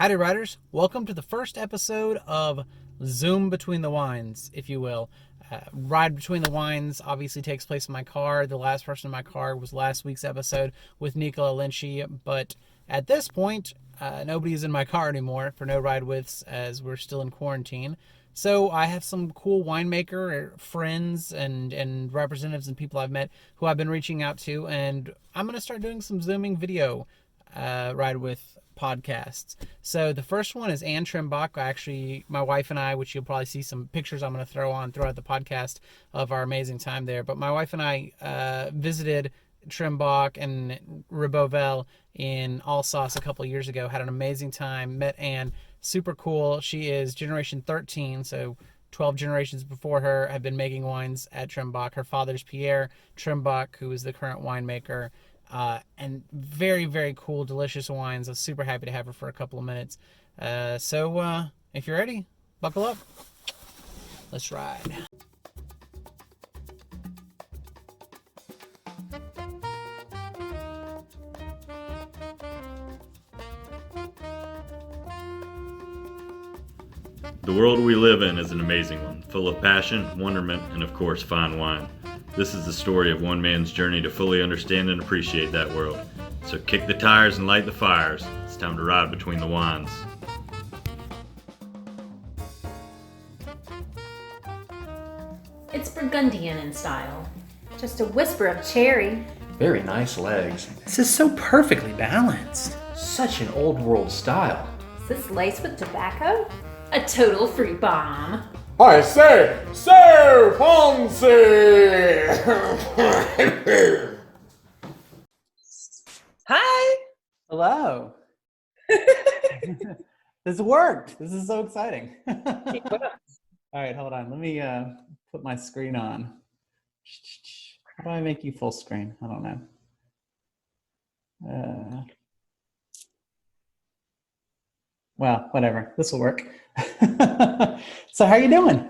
Howdy Riders, welcome to the first episode of Zoom Between the Wines, if you will. Ride Between the Wines obviously takes place in my car. The last person in my car was last week's episode with Nicola Lynchie, but at this point, nobody's in my car anymore for no ride withs as we're still in quarantine. So I have some cool winemaker friends and representatives and people I've met who I've been reaching out to, and I'm going to start doing some Zooming video ride with podcasts. So the first one is Anne Trimbach. Actually, my wife and I, which you'll probably see some pictures I'm going to throw on throughout the podcast of our amazing time there. But my wife and I visited Trimbach and Ribeauvillé in Alsace a couple of years ago. Had an amazing time. Met Anne. Super cool. She is generation 13, so 12 generations before her have been making wines at Trimbach. Her father's Pierre Trimbach, who is the current winemaker. And very, very cool, delicious wines. I was super happy to have her for a couple of minutes. So if you're ready, buckle up. Let's ride. The world we live in is an amazing one, full of passion, wonderment, and of course, fine wine. This is the story of one man's journey to fully understand and appreciate that world. So kick the tires and light the fires. It's time to ride between the wines. It's Burgundian in style. Just a whisper of cherry. Very nice legs. This is so perfectly balanced. Such an old world style. Is this laced with tobacco? A total fruit bomb. I say, so fancy! Hi! Hello. This worked. This is so exciting. All right, hold on. Let me put my screen on. How do I make you full screen? I don't know. Well, whatever. This will work. So how you doing?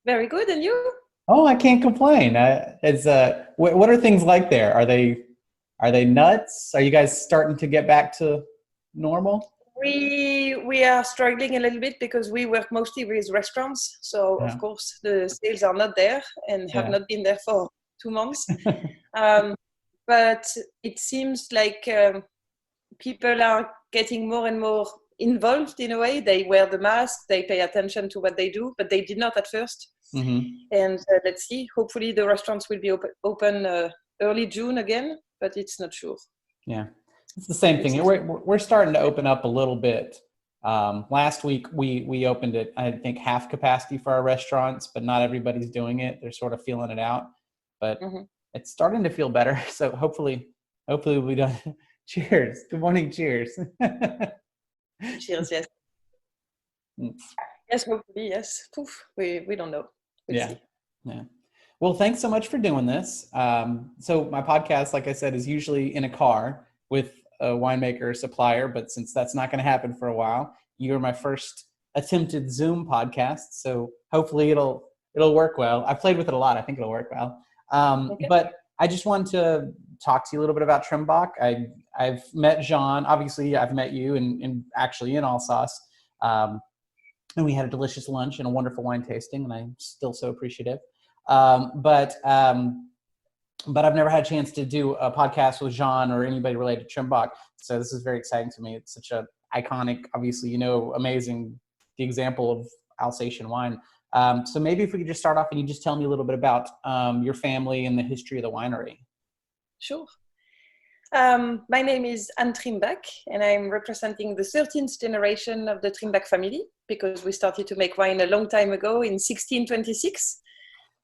Very good, and you? Oh, I can't complain. What are things like there? Are they nuts? Are you guys starting to get back to normal? We are struggling a little bit because we work mostly with restaurants, so Yeah. of course the sales are not there and have not been there for 2 months. But it seems like people are getting more and more involved in a way. They wear the mask, they pay attention to what they do, but they did not at first. Mm-hmm. And let's see, hopefully the restaurants will be open early June again, but it's not sure. Yeah, it's the same thing. We're starting to open up a little bit. Last week we opened it, I think, half capacity for our restaurants, but not everybody's doing it. They're sort of feeling it out, but it's starting to feel better. So hopefully we don't. Cheers. Good morning. Cheers. Cheers, yes. Yes, hopefully, yes. Poof, we don't know. We'll see. Yeah. Well, thanks so much for doing this. So my podcast, like I said, is usually in a car with a winemaker or supplier, but since that's not going to happen for a while, you're my first attempted Zoom podcast. So hopefully it'll work well. I played with it a lot. I think it'll work well. Okay. But I just wanted to talk to you a little bit about Trimbach. I've met Jean. Obviously, I've met you and actually in Alsace. And we had a delicious lunch and a wonderful wine tasting, and I'm still so appreciative. But I've never had a chance to do a podcast with Jean or anybody related to Trimbach. So this is very exciting to me. It's such a iconic, obviously, amazing, the example of Alsatian wine. So maybe if we could just start off and you just tell me a little bit about your family and the history of the winery. Sure. My name is Anne Trimbach, and I'm representing the 13th generation of the Trimbach family, because we started to make wine a long time ago in 1626.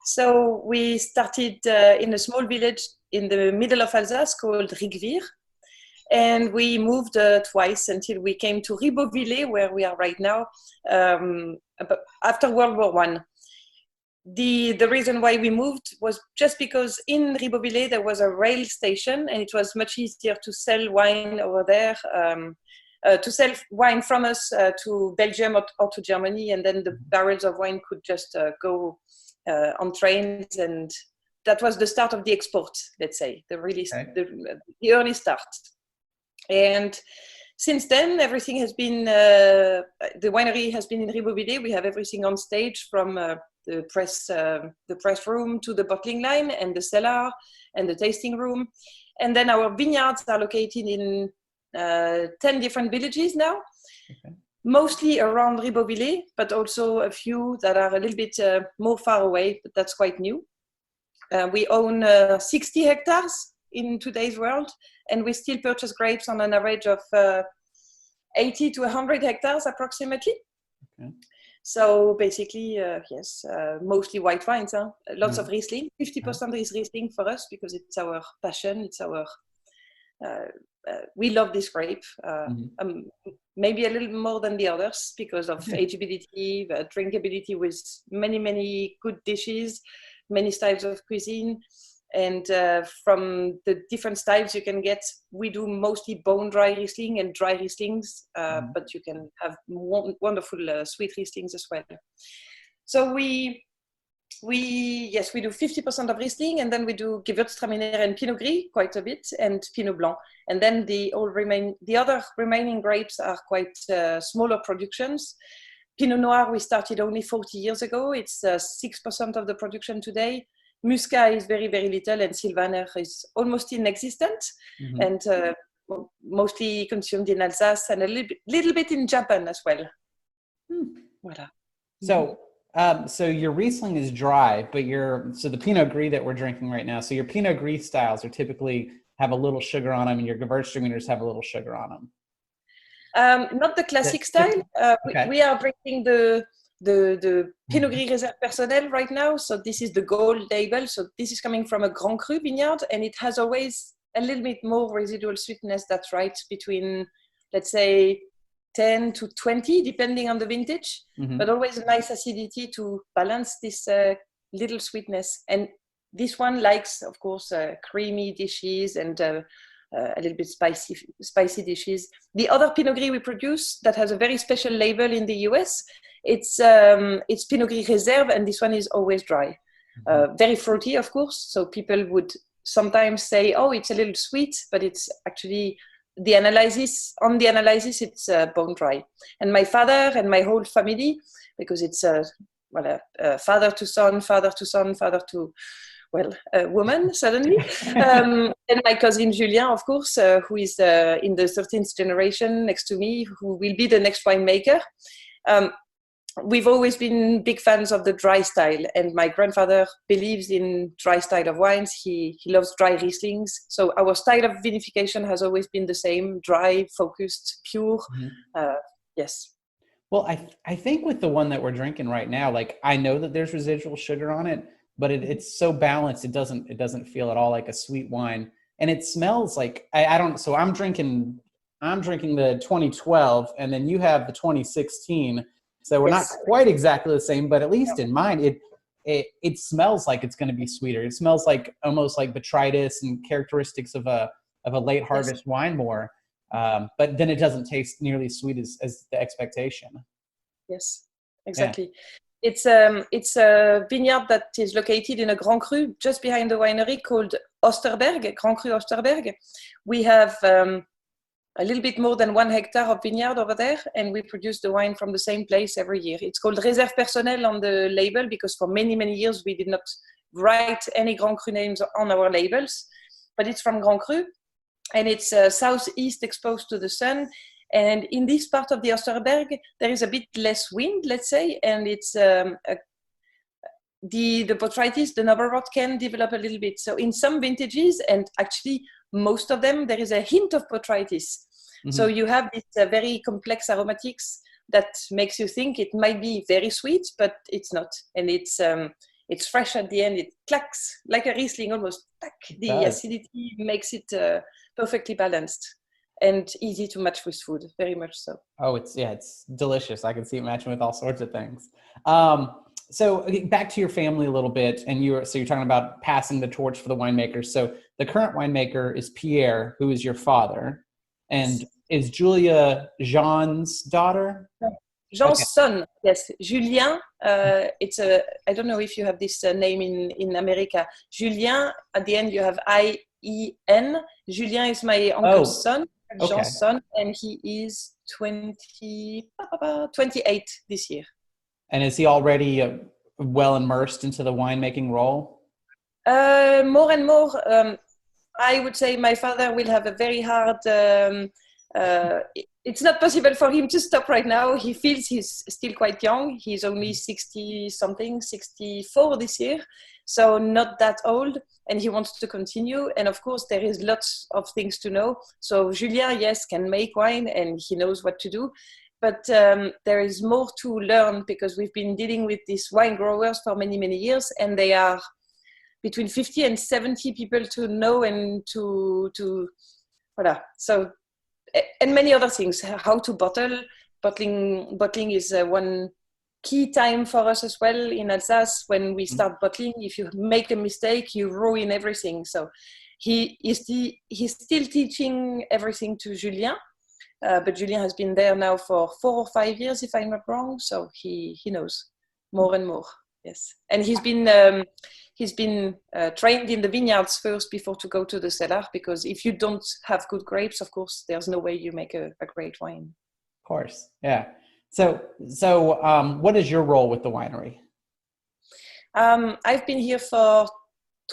So we started in a small village in the middle of Alsace called Ribeauvillé, and we moved twice until we came to Ribeauvillé, where we are right now, after World War I. The reason why we moved was just because in Ribeauvillé there was a rail station, and it was much easier to sell wine over there, to sell wine from us to Belgium or to Germany, and then the barrels of wine could just go on trains, and that was the start of the export, let's say, the early start. And since then, everything has been, the winery has been in Ribeauvillé. We have everything on stage from the press room to the bottling line and the cellar and the tasting room. And then our vineyards are located in 10 different villages now, mostly around Ribeauvillé, but also a few that are a little bit more far away, but that's quite new. We own 60 hectares in today's world, and we still purchase grapes on an average of 80 to 100 hectares approximately. Okay. So basically, yes, mostly white wines, lots of Riesling. 50% is Riesling for us because it's our passion. It's our, we love this grape, maybe a little more than the others because of ageability, drinkability with many, many good dishes, many styles of cuisine. And from the different styles you can get, we do mostly bone dry Riesling and dry Rieslings, but you can have wonderful sweet Rieslings as well. So we do 50% of Riesling, and then we do Gewürztraminer and Pinot Gris quite a bit, and Pinot Blanc. And then the other remaining grapes are quite smaller productions. Pinot Noir we started only 40 years ago. It's 6% of the production today. Muscat is very, very little, and Sylvaner is almost inexistent, and mostly consumed in Alsace and a little bit in Japan as well. Voilà. So your Riesling is dry, but the Pinot Gris that we're drinking right now, so your Pinot Gris styles are typically have a little sugar on them, and your Gewürztraminers have a little sugar on them. Not the classic style. We are drinking the Pinot Gris Réserve Personnelle right now. So this is the gold label. So this is coming from a Grand Cru vineyard, and it has always a little bit more residual sweetness. That's right, between, let's say, 10 to 20, depending on the vintage, but always a nice acidity to balance this little sweetness. And this one likes, of course, creamy dishes and a little bit spicy dishes. The other Pinot Gris we produce that has a very special label in the US, it's Pinot Gris Réserve, and this one is always dry. Very fruity, of course. So people would sometimes say, oh, it's a little sweet, but it's actually on the analysis, it's bone dry. And my father and my whole family, because it's father to son, father to woman suddenly. And my cousin Julien, of course, who is in the 13th generation next to me, who will be the next winemaker. We've always been big fans of the dry style, and my grandfather believes in dry style of wines. He loves dry Rieslings. So our style of vinification has always been the same: dry, focused, pure. Yes. Well, I think with the one that we're drinking right now, like, I know that there's residual sugar on it, but it's so balanced. It doesn't feel at all like a sweet wine, and it smells like I don't. So I'm drinking the 2012, and then you have the 2016. So we're not quite exactly the same, but at least in mine, it smells like it's going to be sweeter. It smells like almost like botrytis and characteristics of a late harvest wine more, but then it doesn't taste nearly as sweet as the expectation. Yes, exactly. Yeah. It's a vineyard that is located in a Grand Cru just behind the winery called Osterberg, Grand Cru Osterberg. We have a little bit more than 1 hectare of vineyard over there, and we produce the wine from the same place every year. It's called Réserve Personnelle on the label because for many, many years we did not write any Grand Cru names on our labels, but it's from Grand Cru, and it's southeast exposed to the sun. And in this part of the Osterberg, there is a bit less wind, let's say, and it's the botrytis, the novel rot, can develop a little bit. So in some vintages, and actually most of them, there is a hint of botrytis. So you have this very complex aromatics that makes you think it might be very sweet, but it's not. And it's fresh at the end. It clacks like a Riesling almost. The acidity makes it perfectly balanced and easy to match with food, very much so. Oh, it's delicious. I can see it matching with all sorts of things. So back to your family a little bit, and you're talking about passing the torch for the winemakers. So the current winemaker is Pierre, who is your father, and is Julia Jean's daughter? Jean's son, yes. Julien, I don't know if you have this name in America. Julien, at the end you have I-E-N. Julien is my uncle's son. Okay. Jean's son, and he is 28 this year. And is he already well immersed into the winemaking role? More and more. I would say my father will have a very hard. It's not possible for him to stop right now. He feels he's still quite young. He's only 60 something, 64 this year, so not that old, and he wants to continue. And of course, there is lots of things to know. So Julien, yes, can make wine, and he knows what to do. But there is more to learn, because we've been dealing with these wine growers for many, many years, and they are between 50 and 70 people to know and to voilà. So, and many other things, how to bottle. Bottling is one key time for us as well in Alsace. When we start bottling, if you make a mistake, you ruin everything. So he's still teaching everything to Julien, but Julien has been there now for 4 or 5 years, if I'm not wrong. So he knows more and more. Yes, and he's been trained in the vineyards first before to go to the cellar, because if you don't have good grapes, of course, there's no way you make a great wine. Of course, yeah. So what is your role with the winery? I've been here for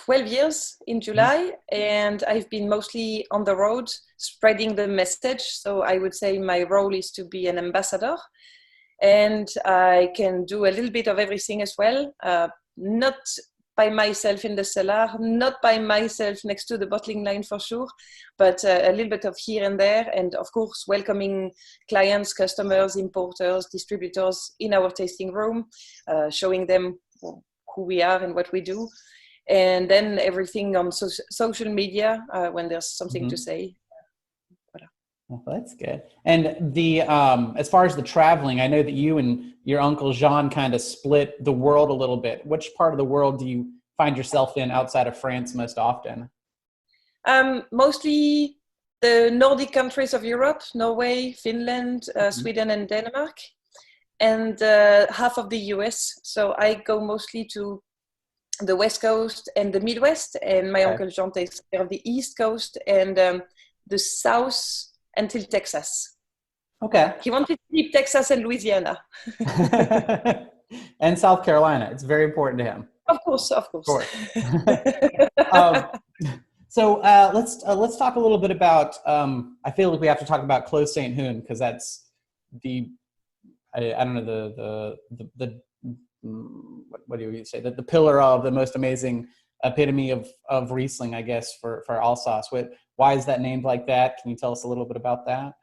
12 years in July, and I've been mostly on the road spreading the message. So I would say my role is to be an ambassador. And I can do a little bit of everything as well. Not by myself in the cellar, not by myself next to the bottling line for sure, but a little bit of here and there. And of course, welcoming clients, customers, importers, distributors in our tasting room, showing them who we are and what we do. And then everything on social media when there's something to say. Well, that's good. And the as far as the traveling, I know that you and your uncle Jean kind of split the world a little bit. Which part of the world do you find yourself in outside of France most often? Mostly the Nordic countries of Europe, Norway, Finland, Sweden, and Denmark, and half of the US. So I go mostly to the West Coast and the Midwest, and my uncle Jean takes care of the East Coast and the South until Texas. Okay. He wanted to keep Texas and Louisiana. And South Carolina. It's very important to him. Of course. So let's talk a little bit about. I feel like we have to talk about Clos Saint-Hun, because that's the I don't know the what do you say, the pillar of the most amazing epitome of Riesling, I guess, for Alsace. Why is that named like that? Can you tell us a little bit about that?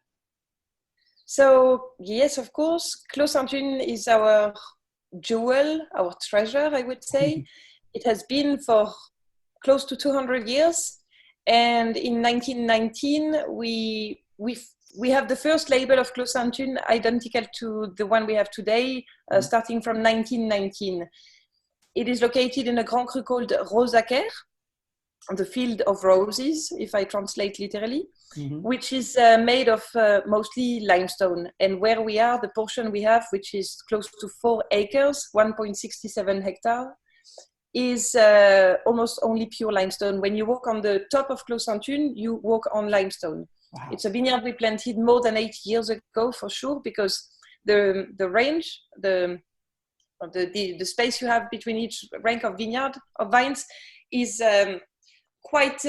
So yes, of course, Clos Saint-Hun is our jewel, our treasure, I would say. It has been for close to 200 years, and in 1919 we have the first label of Clos Saint-Hun identical to the one we have today, starting from 1919. It is located in a Grand Cru called Rosaquer, the field of roses, if I translate literally, which is made of mostly limestone. And where we are, the portion we have, which is close to 4 acres, 1.67 hectares, is almost only pure limestone. When you walk on the top of Clos Saint-Hun, you walk on limestone. Wow. It's a vineyard we planted more than 8 years ago, for sure, because the range, the space you have between each rank of vines is quite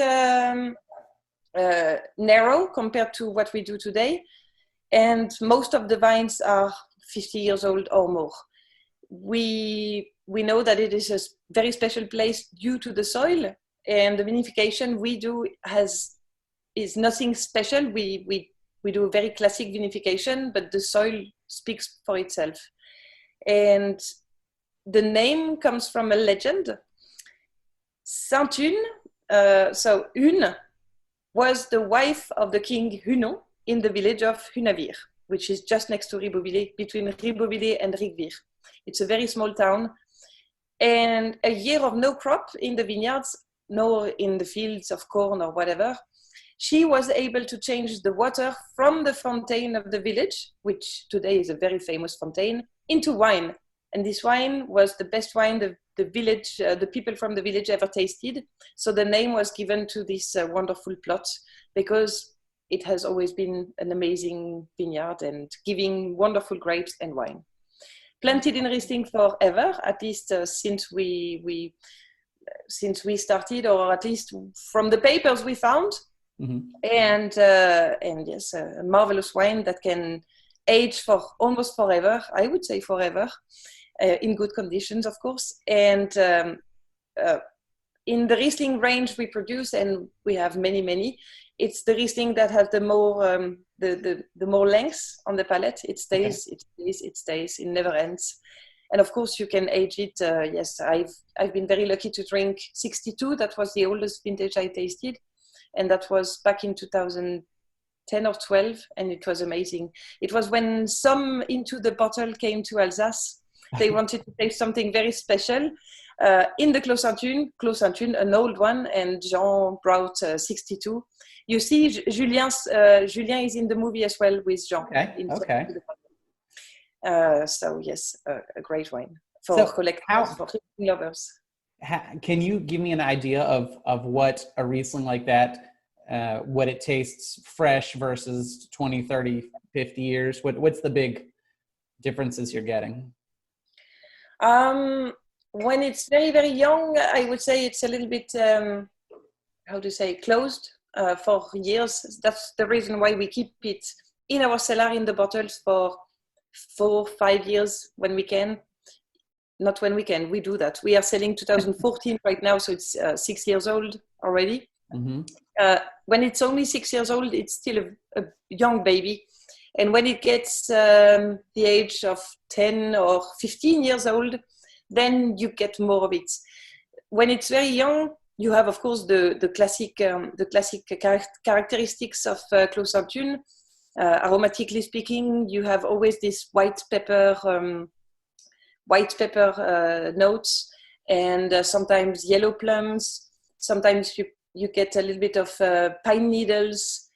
narrow compared to what we do today. And most of the vines are 50 years old or more. We know that it is a very special place due to the soil, and the vinification we do is nothing special. We do a very classic vinification, but the soil speaks for itself. And the name comes from a legend. Saint-Hun, so Hun, was the wife of the king Hunon in the village of Hunavir, which is just next to Ribeauvillé, between Ribeauvillé and Riquewihr. It's a very small town. And a year of no crop in the vineyards, nor in the fields of corn or whatever, she was able to change the water from the fountain of the village, which today is a very famous fountain, into wine. And this wine was the best wine the village, the people from the village ever tasted. So the name was given to this wonderful plot, because it has always been an amazing vineyard and giving wonderful grapes and wine. Planted in Riesling forever, at least since we started, or at least from the papers we found. Mm-hmm. And yes, a marvelous wine that can age for almost forever. I would say forever, in good conditions, of course. And in the Riesling range we produce, and we have many. It's the Riesling that has the more the more length on the palate. It stays, okay. It stays. It never ends. And of course, you can age it. Yes, I've been very lucky to drink 62. That was the oldest vintage I tasted, and that was back in 2010 or 12, and it was amazing. It was when some Into the Bottle came to Alsace. They wanted to taste something very special. In the Clos Saint-Thune, an old one, and Jean brought 62. You see, Julien is in the movie as well with Jean. Okay. So yes, a great wine for collectors, for lovers. Can you give me an idea of what a Riesling like that, what it tastes fresh versus 20, 30, 50 years? What's the big differences you're getting? When it's very, very young, I would say it's a little bit, closed for years. That's the reason why we keep it in our cellar in the bottles for 4-5 years when we can. Not when we can, we do that. We are selling 2014 right now, so it's 6 years old already. Mm-hmm. When it's only 6 years old, it's still a young baby. And when it gets the age of 10 or 15 years old, then you get more of it. When it's very young, you have, of course, the classic characteristics of Clos Saint-Thune. Aromatically speaking, you have always this white pepper notes, and sometimes yellow plums. Sometimes you get a little bit of pine needles.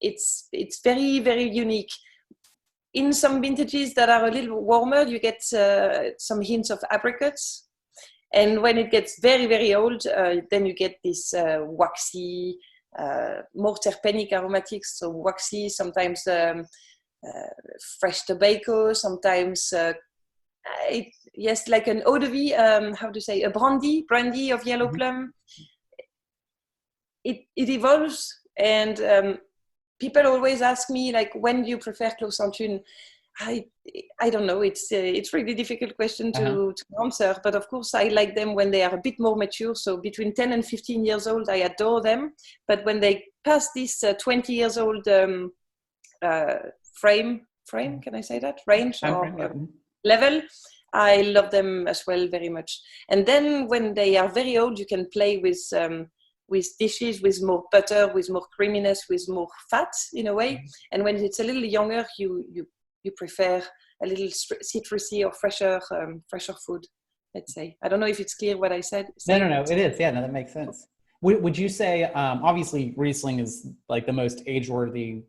It's very, very unique. In some vintages that are a little warmer, you get some hints of apricots. And when it gets very, very old, then you get this waxy, more terpenic aromatics, so waxy, sometimes fresh tobacco, sometimes, like an eau de vie, a brandy of yellow plum. It evolves, and people always ask me, like, when do you prefer Clos Saint-Thune? I don't know. It's really difficult question to answer. But of course, I like them when they are a bit more mature. So between 10 and 15 years old, I adore them. But when they pass this 20 years old frame, can I say that? Range or level, I love them as well very much. And then when they are very old, you can play with dishes with more butter, with more creaminess, with more fat in a way. And when it's a little younger, you prefer a little citrusy or fresher food, let's say. I don't know if it's clear what I said. No, it is. Yeah, no, that makes sense. Would you say, obviously Riesling is like the most age-worthy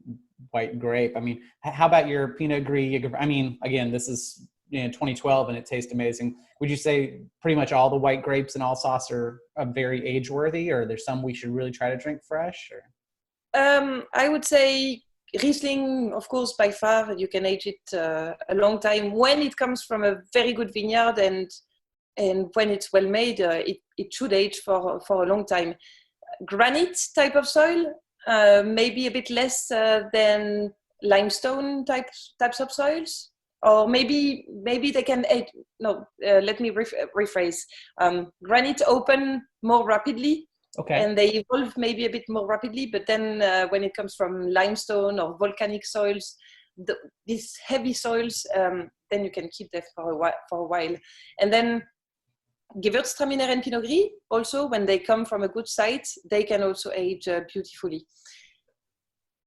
white grape. I mean, how about your Pinot Gris? I mean, again, this is 2012 and it tastes amazing. Would you say pretty much all the white grapes in Alsace are very age-worthy, or there's some we should really try to drink fresh? Or? I would say Riesling, of course, by far, you can age it a long time when it comes from a very good vineyard, and when it's well made, it should age for a long time. Granite type of soil, maybe a bit less than limestone types of soils, or maybe they can age. No, let me rephrase. Granite open more rapidly. Okay. And they evolve maybe a bit more rapidly, but then when it comes from limestone or volcanic soils, these heavy soils, then you can keep them for a while. And then Gewürztraminer and Pinot Gris, also when they come from a good site, they can also age beautifully.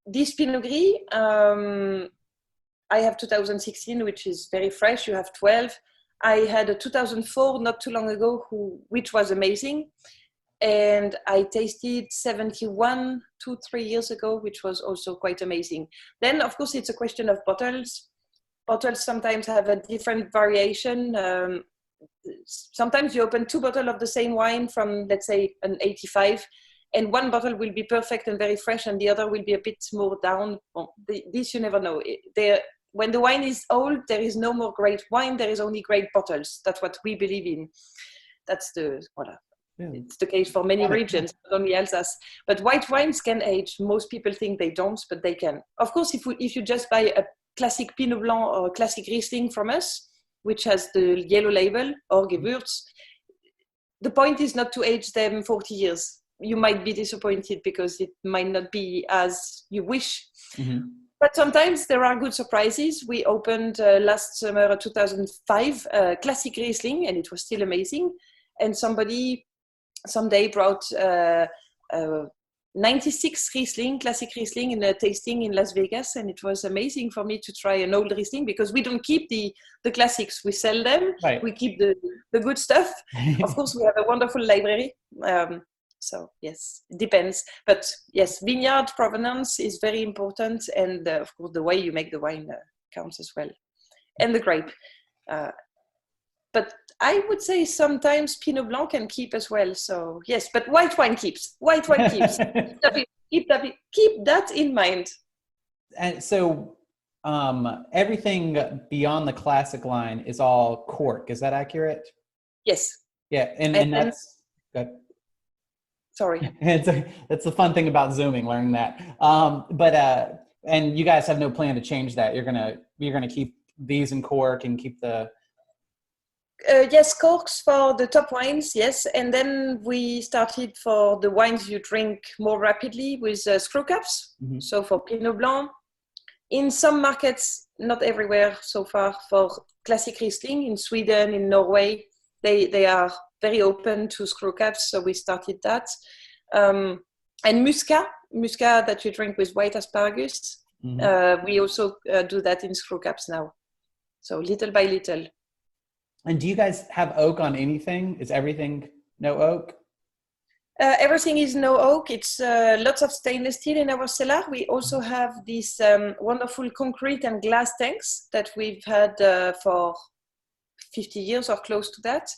This Pinot Gris, I have 2016, which is very fresh. You have 12. I had a 2004 not too long ago, which was amazing. And I tasted 71 2-3 years ago, which was also quite amazing. Then, of course, it's a question of bottles. Bottles sometimes have a different variation. Sometimes you open 2 bottles of the same wine from, let's say, an 85, and one bottle will be perfect and very fresh, and the other will be a bit more down. Well, this you never know. When the wine is old, there is no more great wine. There is only great bottles. That's what we believe in. That's it's the case for many regions, not only Alsace. But white wines can age. Most people think they don't, but they can. Of course, if you just buy a classic Pinot Blanc or a classic Riesling from us, which has the yellow label or Gewürz, the point is not to age them 40 years. You might be disappointed because it might not be as you wish. Mm-hmm. But sometimes there are good surprises. We opened last summer 2005 classic Riesling, and it was still amazing. And somebody someday brought 96 Riesling, classic Riesling, in a tasting in Las Vegas, and it was amazing for me to try an old Riesling, because we don't keep the classics. We sell them. Right. We keep the good stuff. Of course, we have a wonderful library. So yes, it depends. But yes, vineyard provenance is very important, and of course the way you make the wine counts as well, and the grape. But I would say sometimes Pinot Blanc can keep as well. So yes, but white wine keeps. White wine keeps. keep that in mind. And so everything beyond the classic line is all cork. Is that accurate? Yes. Yeah, and that's good. Sorry. That's the fun thing about Zooming, learning that. And you guys have no plan to change that. You're gonna keep these in cork and keep the. Yes, corks for the top wines, yes. And then we started for the wines you drink more rapidly with screw caps. Mm-hmm. So for Pinot Blanc, in some markets, not everywhere so far, for classic Riesling, in Sweden, in Norway, they are very open to screw caps. So we started that. And Muscat that you drink with white asparagus, Mm-hmm. we also do that in screw caps now. So little by little. And do you guys have oak on anything? Is everything no oak? Everything is no oak. It's lots of stainless steel in our cellar. We also have these wonderful concrete and glass tanks that we've had for 50 years or close to that.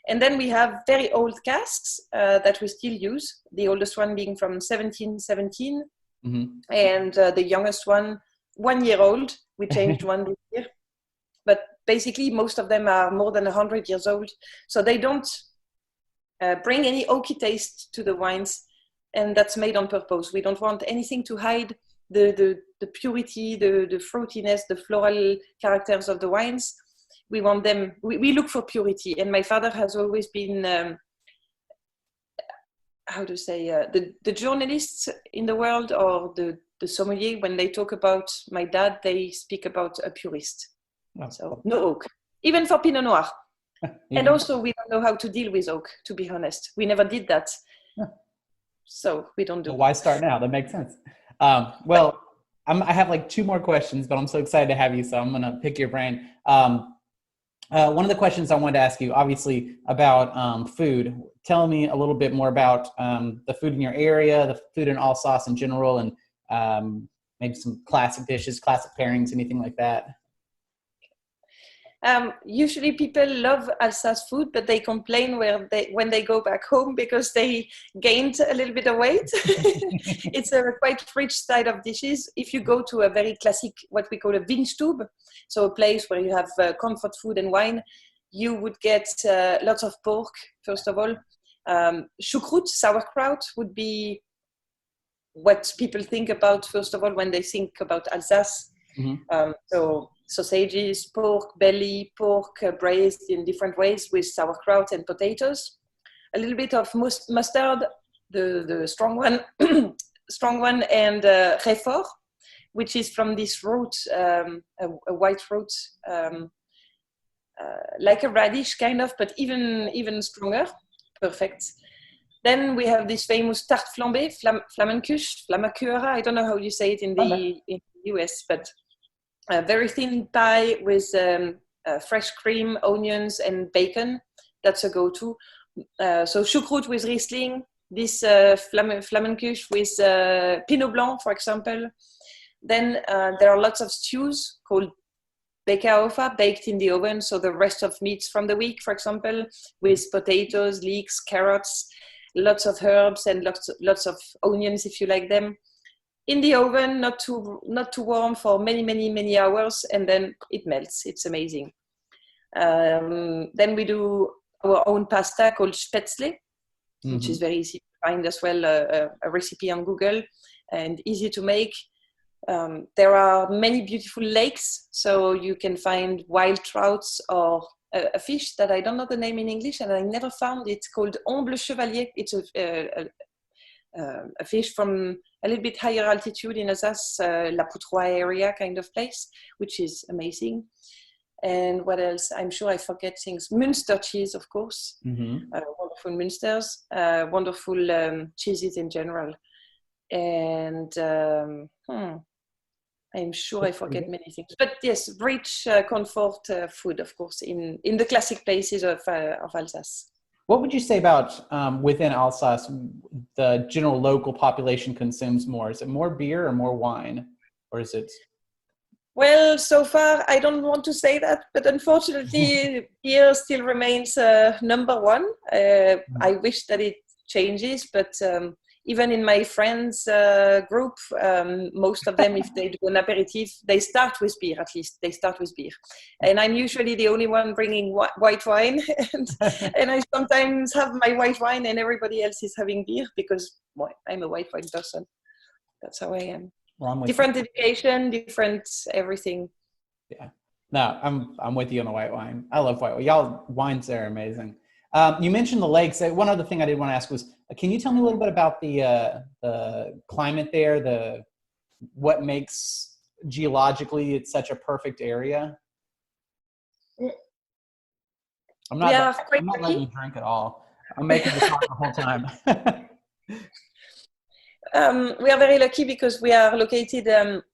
And then we have very old casks that we still use, the oldest one being from 1717, Mm-hmm. and the youngest one, 1 year old. We changed one this year. But basically, most of them are more than 100 years old. So they don't bring any oaky taste to the wines. And that's made on purpose. We don't want anything to hide the purity, the fruitiness, the floral characters of the wines. We want them, we look for purity. And my father has always been, the journalists in the world, or the sommelier, when they talk about my dad, they speak about a purist. Oh. So no oak, even for Pinot Noir. Yeah. And also we don't know how to deal with oak, to be honest. We never did that. Yeah. So we don't do. Well, why start now? That makes sense. Well, I have like 2 more questions, but I'm so excited to have you, so I'm going to pick your brain. One of the questions I wanted to ask you, obviously, about food. Tell me a little bit more about the food in your area, the food in Alsace in general, and maybe some classic dishes, classic pairings, anything like that. Usually people love Alsace food, but they complain when they go back home because they gained a little bit of weight. It's a quite rich style of dishes. If you go to a very classic, what we call a Weinstube, so a place where you have comfort food and wine, you would get lots of pork, first of all. Choucroute, sauerkraut, would be what people think about, first of all, when they think about Alsace. Mm-hmm. So sausages, pork belly, pork braised in different ways with sauerkraut and potatoes. A little bit of mustard, the strong one, and réfort, which is from this root, a white root, like a radish kind of, but even stronger. Perfect. Then we have this famous tarte flambée, Flammenkuche, Flammekuchen. I don't know how you say it in the US, but a very thin pie with fresh cream, onions, and bacon. That's a go-to. So choucroute with Riesling, this Flammenkuche with Pinot Blanc, for example. Then there are lots of stews called Bäckerhofer, baked in the oven. So the rest of meats from the week, for example, with potatoes, leeks, carrots, lots of herbs and lots of onions if you like them. In the oven, not too warm, for many hours, and then it melts. It's amazing. Then we do our own pasta called spätzle, which is very easy to find as well, a recipe on Google, and easy to make. There are many beautiful lakes, so you can find wild trouts or a fish that I don't know the name in English, and I never found it, called omble chevalier. It's a fish from a little bit higher altitude in Alsace, La Poutroie area kind of place, which is amazing. And what else? I'm sure I forget things. Münster cheese, of course. Wonderful Münsters, wonderful cheeses in general. And I'm sure I forget many things. But yes, rich comfort food, of course, in the classic places of Alsace. What would you say about within Alsace, the general local population consumes more? Is it more beer or more wine? Or is it? Well, so far, I don't want to say that, but unfortunately, beer still remains number one. I wish that it changes, but even in my friends group, most of them, if they do an aperitif, they start with beer, at least. They start with beer. And I'm usually the only one bringing white wine. And I sometimes have my white wine and everybody else is having beer because I'm a white wine person. That's how I am. Well, different education, different everything. Yeah. No, I'm with you on the white wine. I love white wine. Y'all wines are amazing. You mentioned the lakes. One other thing I did want to ask was, can you tell me a little bit about the climate there? What makes geologically it's such a perfect area? I'm not letting you drink at all. I'm making this talk the whole time. We are very lucky because we are located at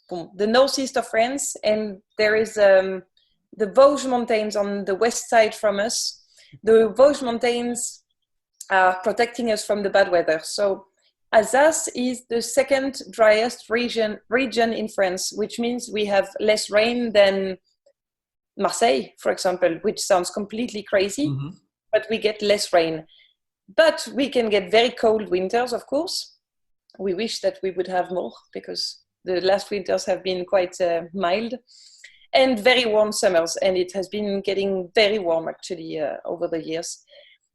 the northeast of France, and there is the Vosges Mountains on the west side from us. The Vosges Mountains are protecting us from the bad weather. So Alsace is the second driest region in France, which means we have less rain than Marseille, for example, which sounds completely crazy, but we get less rain. But we can get very cold winters, of course. We wish that we would have more because the last winters have been quite mild, and very warm summers. And it has been getting very warm actually over the years.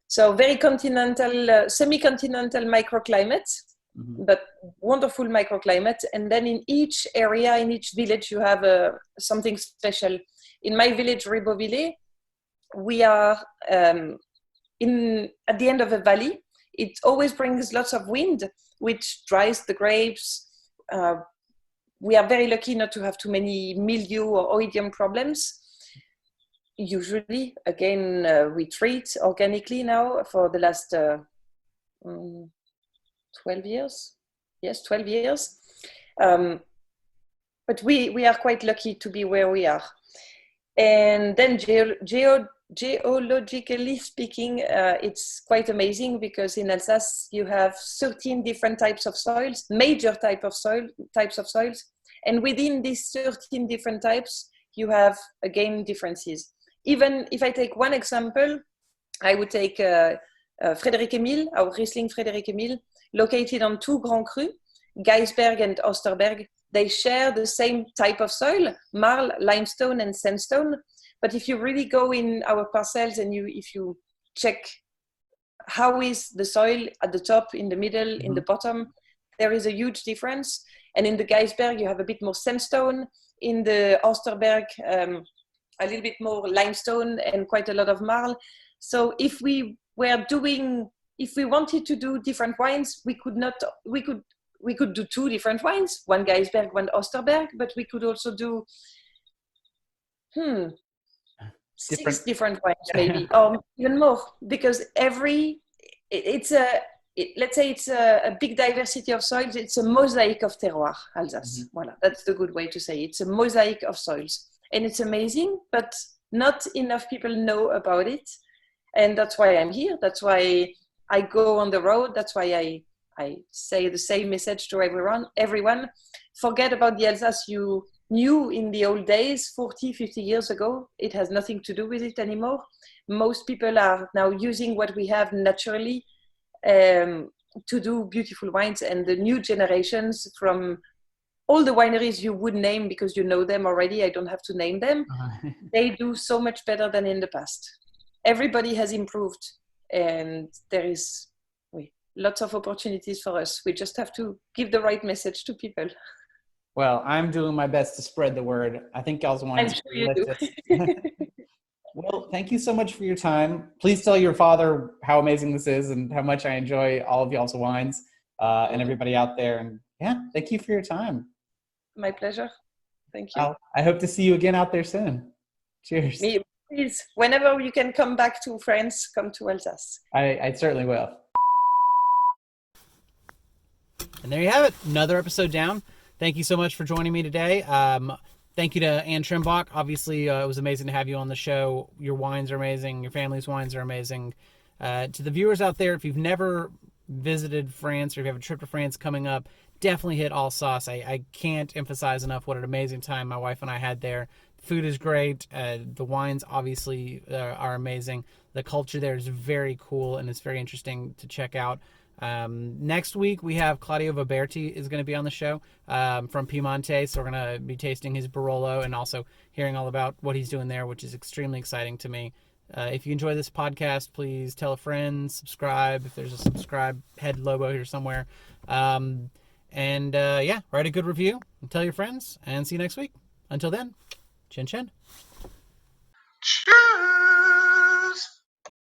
So very continental, semi-continental microclimate, but wonderful microclimate. And then in each area, in each village, you have something special. In my village, Ribeauvillé, we are at the end of a valley. It always brings lots of wind, which dries the grapes. We are very lucky not to have too many mildew or oidium problems. Usually, again, we treat organically now for the last 12 years. Yes, 12 years. But we are quite lucky to be where we are. And then geologically speaking, it's quite amazing because in Alsace you have 13 different types of soils, major types of soils, and within these 13 different types, you have again differences. Even if I take one example, I would take Frédéric Emile, our Riesling Frédéric Emile, located on two Grands Crus, Geisberg and Osterberg. They share the same type of soil, marl, limestone, and sandstone. But if you really go in our parcels and if you check how is the soil at the top, in the middle, in the bottom, there is a huge difference. And in the Geisberg, you have a bit more sandstone. In the Osterberg, a little bit more limestone and quite a lot of marl. So if we wanted to do different wines, we could do two different wines, one Geisberg, one Osterberg, but we could also do 6 different wines maybe, or even more, because let's say it's a big diversity of soils. It's a mosaic of terroir, Alsace. Voilà, that's the good way to say it. It's a mosaic of soils. And it's amazing, but not enough people know about it. And that's why I'm here. That's why I go on the road. That's why I say the same message to everyone. Forget about the Alsace you knew in the old days, 40, 50 years ago. It has nothing to do with it anymore. Most people are now using what we have naturally to do beautiful wines. And the new generations from all the wineries you would name, because you know them already, I don't have to name them, they do so much better than in the past. Everybody has improved, and there is lots of opportunities for us. We just have to give the right message to people. Well, I'm doing my best to spread the word. I think y'all's wines I'm sure you do. Well, thank you so much for your time. Please tell your father how amazing this is and how much I enjoy all of y'all's wines, and everybody out there. And yeah, thank you for your time. My pleasure. Thank you. I hope to see you again out there soon. Cheers. Me, please, whenever you can come back to France, come to Alsace. I certainly will. And there you have it. Another episode down. Thank you so much for joining me today. Thank you to Anne Trimbach. Obviously, it was amazing to have you on the show. Your wines are amazing. Your family's wines are amazing. To the viewers out there, if you've never visited France or if you have a trip to France coming up, definitely hit Alsace. I can't emphasize enough what an amazing time my wife and I had there. Food is great. The wines obviously are amazing. The culture there is very cool and it's very interesting to check out. Next week we have Claudio Vaberti is going to be on the show from Piemonte, so we're going to be tasting his Barolo and also hearing all about what he's doing there, which is extremely exciting to me. If you enjoy this podcast, please tell a friend, subscribe if there's a subscribe head logo here somewhere, write a good review and tell your friends, and see you next week. Until then, chin chin. Cheers!